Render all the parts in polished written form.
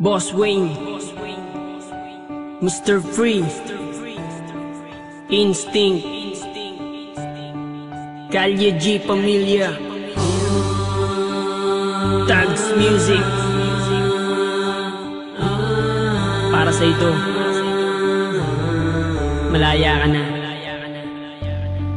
Boss Wayne, Mr. Free, Instinct, Kalye G Pamilya, Tags Music. Para sa ito, malaya ka na.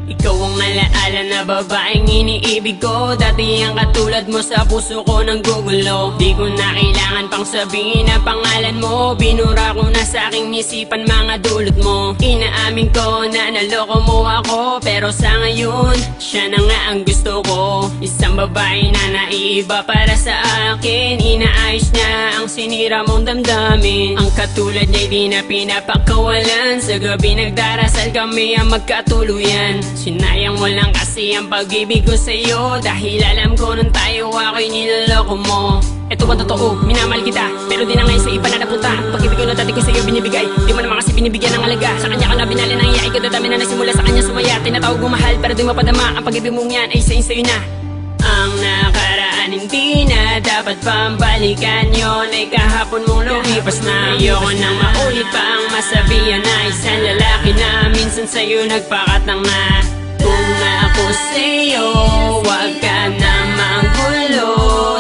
Ikaw ang alaala na babaeng iniibig ko. Dati ang katulad mo sa puso ko ng gugulo. Di ko na kailangan pang sabihin ang pangalan mo. Binura ko na sa aking isipan mga dulot mo. Inaamin ko na naloko mo ako, pero sa ngayon, siya na nga ang gusto ko. Isang babae na naiiba para sa akin. Inaayos niya ang sinira mong damdamin. Ang katulad niya di na pinapakawalan. Sa gabi nagdarasal kami ang magkatuluyan. Sinayang mo lang kasi ang pag-ibig ko sa'yo, dahil alam ko nung tayo ako'y niloloko mo. Ito ba totoo? Minamahal kita, pero di na ngayon sa iba na napunta. Pag-ibig ko na dati ko sa'yo binibigay, di mo naman kasi binibigyan ng alaga. Sa kanya ka na binali ng iyain ko, dadami na nasimula sa kanya sumaya. Tinatawag mo mahal, pero di mapadama. Ang pag-ibig mong yan ay sa'yo na. Ang nakaraan hindi na dapat pambalikan. Yun ay kahapon mong lumipas na. Ayoko nang maulit pa ang masabihan na isang lalaki na minsan sa'yo nagpakatang na. Kung ako sa'yo, wag ka na manggulo,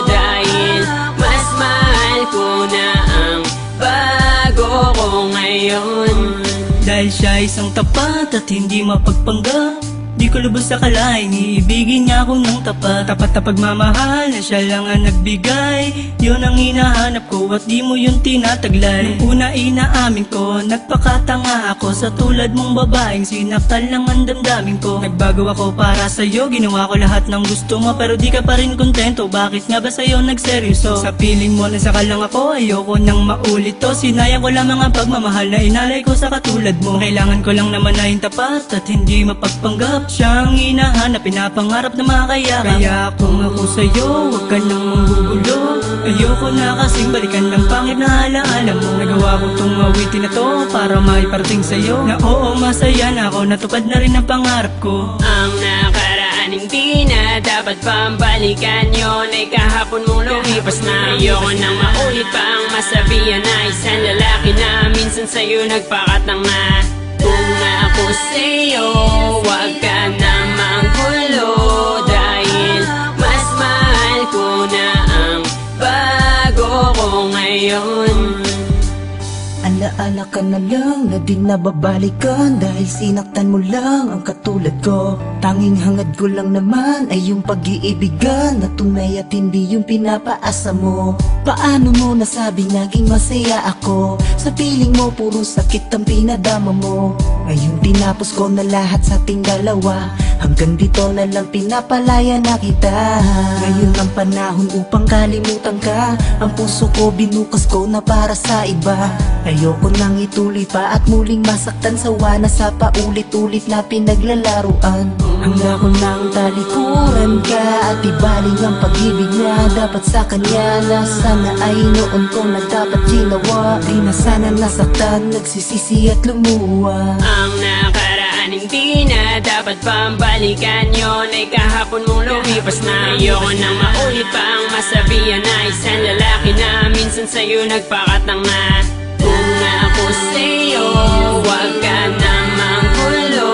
dahil mas mahal ko na ang bago ko ngayon. Dahil siya isang tapat at hindi mapagpanggap, di ko lubos akalain, iibigin niya ako ng tapat. Tapat na pagmamahal na siya lang ang nagbigay. Yun ang hinahanap ko at di mo yun tinataglay. Nung una inaamin ko, nagpakatanga ako. Sa tulad mong babaeng sinaktan lang ang damdamin ko. Nagbago ako para sa'yo, ginawa ko lahat ng gusto mo, pero di ka pa rin kontento. Bakit nga ba sa'yo nagseryoso? Sa piling mo nasaka lang ako, ayoko nang maulit to. Sinayang ko lamang ang pagmamahal na inalay ko sa katulad mo. Kailangan ko lang naman na yung tapat at hindi mapagpanggap. Siyang hinahanap, pinapangarap na makakayakap. Kaya kung ako sa'yo, huwag ka nang manggugulo. Ayoko na kasing balikan ng pangit na alaala mo. Nagawa ko tong awitin na to para maiparating sa'yo na oo, masaya na ako, natupad na rin ang pangarap ko. Ang nakaraan hindi na dapat pambalikan. Yun ay kahapon mong lumipas na. Ayoko nang maulit pa ang masabihan na isang lalaki na minsan sa'yo nagpakatang na. Kung ako sa'yo, wag ka na manggulo, dahil mas mahal ko na ang bago ko ngayon. Alaala ka na lang na di nababalikan, dahil sinaktan mo lang ang katulad ko. Tanging hangad ko lang naman ay yung pag-iibigan na tunay at hindi yung pinapaasa mo. Paano mo nasabing naging masaya ako? Sa piling mo puro sakit ang pinadama mo. Ngayon tinapos ko na lahat sa ating dalawa, hanggang dito na lang pinapalaya na kita. Ngayon ang panahon upang kalimutan ka. Ang puso ko binukas ko na para sa iba. Ayoko nang ituloy pa at muling masaktan, sawa na sa paulit-ulit na pinaglalaruan. Hanggang ko nang talikuran ka at ibaling ang pag-ibig na dapat sa kanya, na sana ay noon ko na dapat ginawa. Di na sana nasaktan, nagsisisi at lumuwa. Ang nakaraan hindi na dapat pambalikan. Yun ay kahapon mong lumipas na. Ayoko nang maulit pa ang masabihan na isang lalaki na minsan sa'yo nagpakatang na. Kung ako sa'yo, wag ka na manggulo,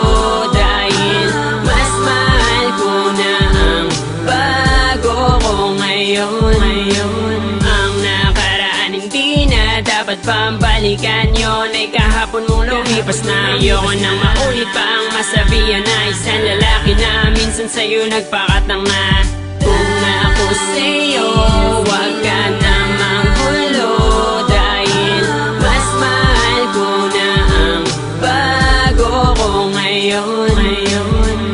dahil mas mahal ko na ang bago ko ngayon. Ang nakaraan hindi na dapat pambalikan. Yun ay kahapon mong lumipas na. Ayoko nang maulit pa ang masabihan na isang lalaki na minsan sa'yo nagpakatang na. Kung ako sa'yo, wag ka na manggulo, dahil mas mahal ko na ang bago ko ngayon.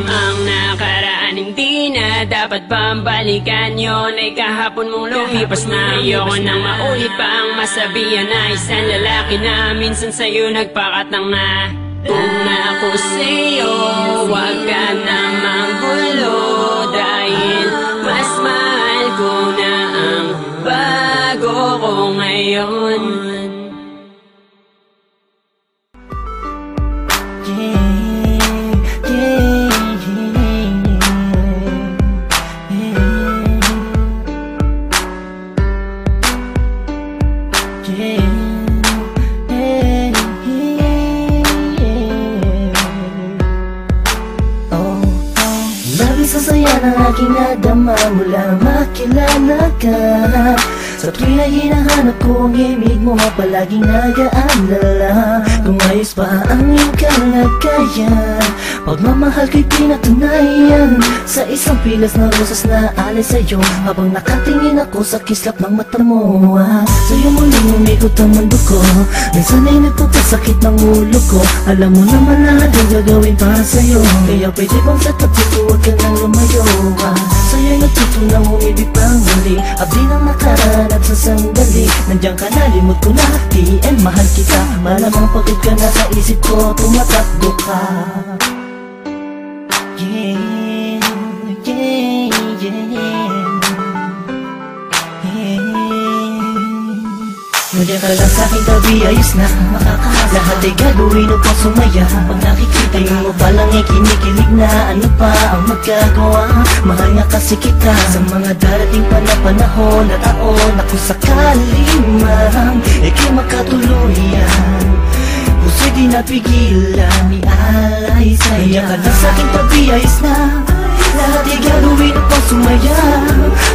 Ang nakaraan hindi na dapat pambalikan. Yun ay kahapon mong lumipas na. Ayoko nang maulit pa ang masabihan na isang lalaki na minsan sa'yo nagpakatang na. Kung ako sa'yo, wag ka na manggulo, dahil mas mahal ko na ang bago ko ngayon. Labis sa saya ng aking nadama mula makilala ka. Sa tuwing na hinahanap ko ang ibig mo, palaging nag-aalala kung ayos pa ang iyong kalagayan. Pagmamahal ko'y pinatunayan sa isang pilas na rosas na alay sa'yo, habang nakatingin ako sa kislap ng mata mo. Sa'yo muling umikot ang mundo ko, minsan ay nagpapasakit ng ulo ko. Alam mo naman na ating gagawin para sa'yo, kaya pwede bang sa tabi ko huwag ka nang lumayo. Sa'yo'y natutunang umibig pang muli, abdi ng nakaraan at sa sandali nandiyan ka na, limot ko na, and mahal kita. Malamang pagod ka na sa isip ko, tumatakbo ka. Yeah, yeah, yeah, yeah. Nandiyan ka lang sa'king tabi, ayos na lahat ay gagawin upang sumaya. Pag nakikita mo palang ay kinikilig na, ano pa ang magagawa? Mahal nga kasi kita sa mga darating pa na panahon at taon na kung sakali man ika'y makatuluyan, puso'y di napigilan, ialay sa'yo. Nandiyan ka lang sa'king tabi, ayos na lahat ay gagawin upang sumaya.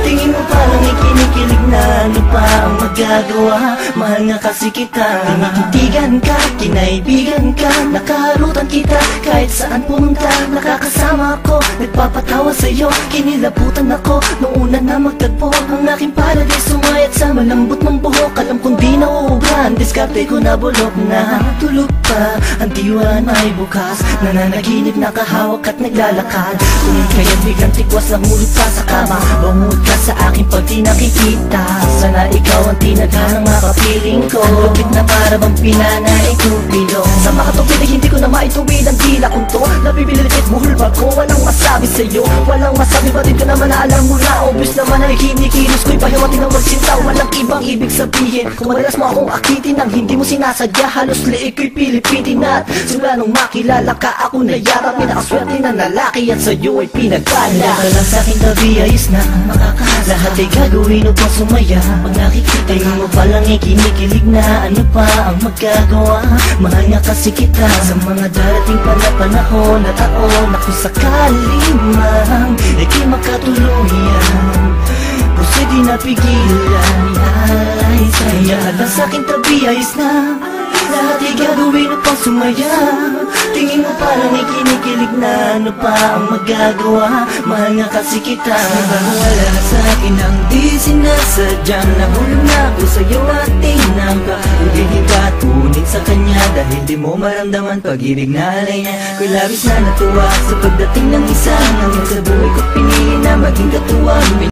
Tingin mo parang ikinikilig na, ano pa ang magagawa? Mahal nga kasi kita, tinititigan ka, kinaibigan ka, nakaharutan kita kahit saan pumunta. Nakakasama ako, nagpapatawa sa'yo, kinilabutan ako nung una na magtagpo. Ang aking paradise sumayat sa malambot mong buhok. Alam kong di nauubran, diskarte ko na bulok na. Tulog pa, ang diwa ay bukas, nananaginip, nakahawak at naglalakad. Kung kaya't biglang tikwas ng ulit pa sa kama, bangod ka sa akin pag di nakikita. Sana ikaw ang tinadhanang makapiling ko, ang lupit na para bang pinanay kong bilong. Sa makatupid ay hindi ko na maituwid ang dila kong to. Nabibilitit buhol ba ko, walang masabi sa'yo, walang masabi, batid ka naman na alam mo na. Obvious naman ay kinikilos ko'y pahiwating ng magsinta, walang ibang ibig sabihin. Kung madalas mo akong akitin nang hindi mo sinasadya, halos liig ko'y pilipitin. At simula nung makilala ka, ako na yarap, pinakaswerte na lalaki at sa'yo ay pinagpala. Nandiyan ka lang sa'king tabi, ayos na lahat ay gagawin upang sumaya. Pag nakikita mo palang ay kinikilig na, ano pa ang magagawa? Mahal nga kasi kita sa mga darating pa na panahon at taon na kung sakali man ika'y makatuluyan, puso'y di napigilan, ialay sa'yo. Nandiyan ka lang sa'king tabi, ayos na lahat ay gagawin upang sumaya. Tingin mo parang ay kinikilig na, ano pa ang magagawa? Mahal nga kasi kita. Wala sa akin ang di sinasadyang nahulog na ako sa'yo at tinangka. Hindi kita tunid sa kanya dahil di mo maramdaman pag-ibig na alay niya. Ko'y labis na natuwa sa pagdating ng isa ngayon sa buhay ko't pinili na maging katuwang.